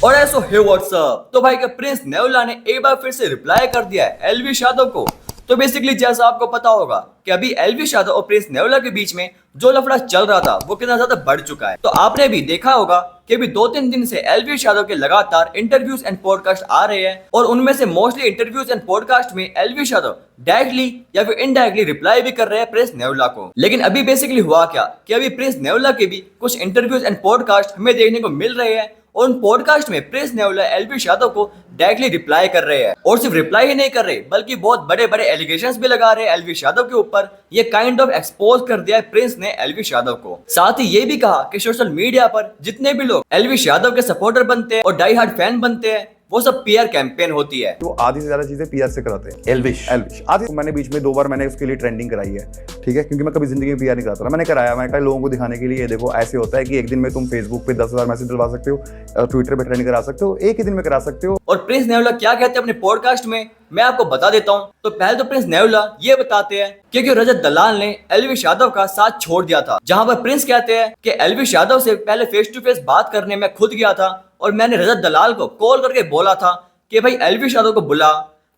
और ऐसो हे व्हाट्सअप। तो भाई का प्रिंस नेवला ने एक बार फिर से रिप्लाई कर दिया है एलविश यादव को। तो बेसिकली जैसा आपको पता होगा कि अभी एलविश यादव और प्रिंस नेवला के बीच में जो लफड़ा चल रहा था वो कितना ज्यादा बढ़ चुका है। तो आपने भी देखा होगा कि अभी 2-3 दिन से एलविश यादव के लगातार इंटरव्यूज एंड पॉडकास्ट आ रहे हैं और उनमें से मोस्टली इंटरव्यूज एंड पॉडकास्ट में एलविश यादव डायरेक्टली या फिर इनडायरेक्टली रिप्लाई भी कर रहे हैं प्रिंस नेवला को। लेकिन अभी बेसिकली हुआ क्या कि अभी प्रिंस नेवला के भी कुछ इंटरव्यूज एंड पॉडकास्ट हमें देखने को मिल रहे हैं और उन पॉडकास्ट में प्रिंस नेवला एलविश यादव को डायरेक्टली रिप्लाई कर रहे हैं और सिर्फ रिप्लाई ही नहीं कर रहे बल्कि बहुत बड़े बड़े एलिगेशंस भी लगा रहे हैं एलविश यादव के ऊपर। ये काइंड ऑफ एक्सपोज कर दिया है प्रिंस ने एलविश यादव को। साथ ही ये भी कहा कि सोशल मीडिया पर जितने भी लोग एलविश यादव के सपोर्टर बनते हैं और डाई हार्ड फैन बनते हैं वो सब पीआर कैंपेन होती है। वो आधी से ज्यादा चीजें पीआर से कराते हैं। एलविश आधी मैंने बीच में 2 बार मैंने उसके लिए ट्रेंडिंग कराई है, ठीक है, क्योंकि मैं कभी जिंदगी में पीआर नहीं कराता था। मैंने कराया, मैं कहा लोगों को दिखाने के लिए ये देखो ऐसे होता है कि एक दिन में तुम फेसबुक पे 10,000 मैसेज डलवा सकते हो, ट्विटर पे ट्रेंड करा सकते हो, एक ही दिन में करा सकते हो। और प्रिंस नेवला क्या कहते हैं अपने पॉडकास्ट में मैं आपको बता देता हूँ। तो पहले तो प्रिंस नेवला ये बताते हैं कि रजत दलाल ने एलविश यादव का साथ छोड़ दिया था, जहां पर प्रिंस कहते हैं कि एलविश यादव से पहले फेस टू फेस बात करने में खुद गया था और मैंने रजत दलाल को कॉल करके बोला था कि भाई एलविश यादव को बुला,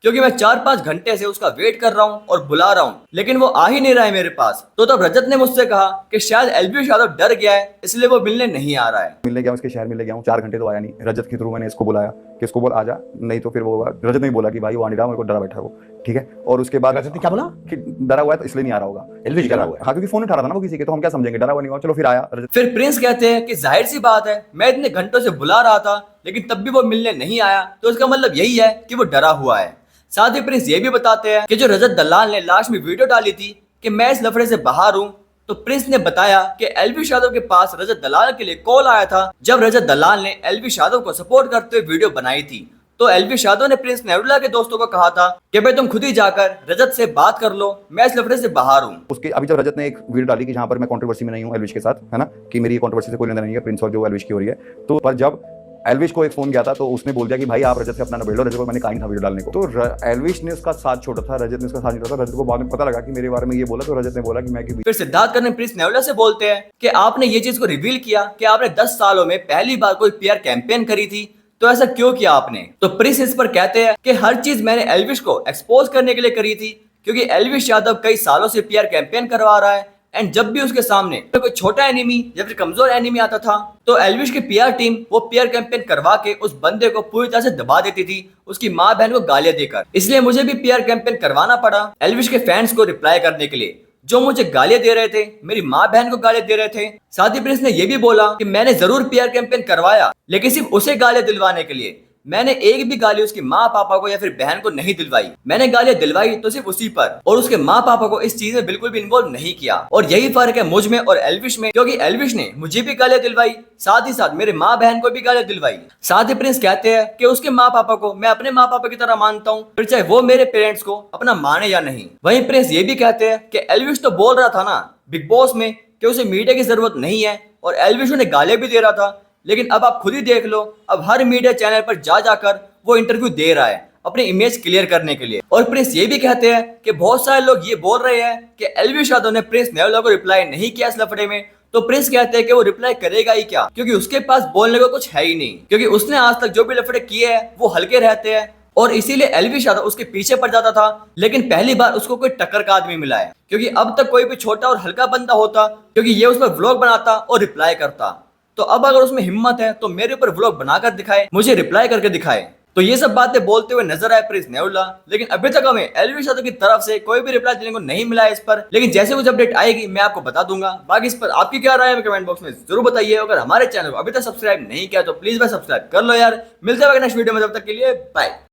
क्योंकि मैं 4-5 घंटे से उसका वेट कर रहा हूँ और बुला रहा हूँ लेकिन वो आ ही नहीं रहा है मेरे पास। तो तब रजत ने मुझसे कहा कि शायद एलविश यादव डर गया है इसलिए वो मिलने नहीं आ रहा है। मिलने गया, उसके शहर मिलने गया हूँ, 4 घंटे तो आया नहीं। रजत के थ्रू मैंने इसको बुलाया कि इसको बोल आ जा, नहीं तो फिर वो रजत ने बोला कि भाई वो आ नहीं रहा, मेरे को डरा बैठा वो, ठीक है। और उसके बाद रजत ने क्या बोला कि डरा हुआ है तो इसलिए नहीं आ रहा होगा, एलविश डरा हुआ है। हाँ, क्योंकि फोन उठा रहा था ना वो किसी के, तो हम क्या समझेंगे डरा हुआ नहीं हुआ। चलो फिर आया रजत। फिर प्रिंस कहते हैं कि जाहिर सी बात है मैं इतने घंटों से बुला रहा था लेकिन तब भी वो मिलने नहीं आया, तो इसका मतलब यही है कि वो डरा हुआ है। साथ ही प्रिंस ये भी बताते हैं कि जो रजत दलाल ने लास्ट में वीडियो डाली थी कि मैं इस लफड़े से बाहर हूँ, तो प्रिंस ने बताया कि एलविश यादव के पास रजत दलाल के लिए कॉल आया था जब रजत दलाल ने एलविश यादव को सपोर्ट करते हुए वीडियो बनाई थी। तो एलविश यादव ने प्रिंस नेवला के दोस्तों को कहा था कि भाई तुम खुद ही जाकर रजत से बात कर लो, मैं इस लफड़े से बाहर हूँ। उसके अभी जब रजत ने एक वीडियो डाली कि जहाँ पर मैं कंट्रोवर्सी में नहीं हूँ एलविश के साथ, है ना, कि मेरी कंट्रोवर्सी से कोई लेना नहीं है, प्रिंस और जो एलविश की हो रही है। तो पर जब एलविश को एक फोन गया था तो उसने बोल दिया कि भाई आप रजत से अपना नंबर लो, रजत को मैंने कहा था वीडियो डालने को। तो एलविश ने उसका साथ छोड़ा था, रजत ने उसका साथ छोड़ा था। रजत को बाद में पता लगा कि मेरे बारे में ये बोला, तो रजत ने बोला कि मैं फिर सिद्धार्थ करने प्रिंस नेवला से बोलते हैं कि आपने ये चीज को रिवील किया कि आपने 10 सालों में पहली बार कोई पीआर कैंपेन करी थी, तो ऐसा क्यों किया आपने। तो प्रिंस इस पर कहते हैं कि हर चीज मैंने एलविश को एक्सपोज करने के लिए करी थी, क्योंकि एलविश यादव कई सालों से पीआर कैंपेन करवा रहा है एंड जब भी उसके सामने तो कोई छोटा एनिमी या फिर कमजोर एनिमी आता था तो एलविश की पीआर टीम वो पीआर कैंपेन करवा के उस बंदे को पूरी तरह से दबा देती थी, उसकी माँ बहन को गालियां देकर। इसलिए मुझे भी पीआर कैंपेन करवाना पड़ा एलविश के फैंस को रिप्लाई करने के लिए जो मुझे गालियां दे रहे थे, मेरी माँ बहन को गालियां दे रहे थे। साथ ही प्रिंस ने यह भी बोला कि मैंने जरूर पीआर कैंपेन करवाया लेकिन सिर्फ उसे गालियां दिलवाने के लिए, मैंने एक भी गाली उसकी माँ पापा को या फिर बहन को नहीं दिलवाई। मैंने गालियां दिलवाई तो सिर्फ उसी पर और उसके माँ पापा को इस चीज में बिल्कुल भी इन्वॉल्व नहीं किया। और यही फर्क है मुझ में और एलविश में, क्योंकि एलविश ने मुझे भी गालियां दिलवाई, साथ ही साथ मेरे माँ बहन को भी गालियां दिलवाई। साथ ही प्रिंस कहते हैं कि उसके माँ पापा को मैं अपने माँ पापा की तरह मानता हूँ, फिर चाहे वो मेरे पेरेंट्स को अपना माने या नहीं। वहीं प्रिंस ये भी कहते हैं कि एलविश तो बोल रहा था ना बिग बॉस में कि उसे मीडिया की जरूरत नहीं है और एलविश उन्हें गालियां भी दे रहा था, लेकिन अब आप खुद ही देख लो, अब हर मीडिया चैनल पर जा जाकर वो इंटरव्यू दे रहा है अपनी इमेज क्लियर करने के लिए। और प्रिंस ये भी कहते हैं कि बहुत सारे लोग ये बोल रहे हैं कि एलविश यादव ने प्रिंस नेवला को रिप्लाई नहीं किया इस लफड़े में। तो प्रिंस कहते हैं कि वो रिप्लाई करेगा ही क्या, क्योंकि उसके पास बोलने को कुछ है ही नहीं, क्योंकि उसने आज तक जो भी लफड़े किए हैं वो हल्के रहते हैं और इसीलिए एलविश यादव उसके पीछे पड़ जाता था। लेकिन पहली बार उसको कोई टक्कर का आदमी मिला है, क्योंकि अब तक कोई भी छोटा और हल्का बंदा होता क्योंकि ये उस पर व्लॉग बनाता और रिप्लाई करता, तो अब अगर उसमें हिम्मत है तो मेरे ऊपर व्लॉग बनाकर दिखाए, मुझे रिप्लाई करके दिखाए। तो ये सब बातें बोलते हुए नजर आए प्रिंस नेवला, लेकिन अभी तक हमें एलविश यादव की तरफ से कोई भी रिप्लाई देने को नहीं मिला है इस पर। लेकिन जैसे कुछ अपडेट आएगी मैं आपको बता दूंगा। बाकी इस पर आपकी क्या राय है कमेंट बॉक्स में जरूर बताइए। अगर हमारे चैनल को अभी तक सब्सक्राइब नहीं किया तो प्लीज भाई सब्सक्राइब कर लो यार। मिलते हैं नेक्स्ट वीडियो में, तब तक के लिए बाय।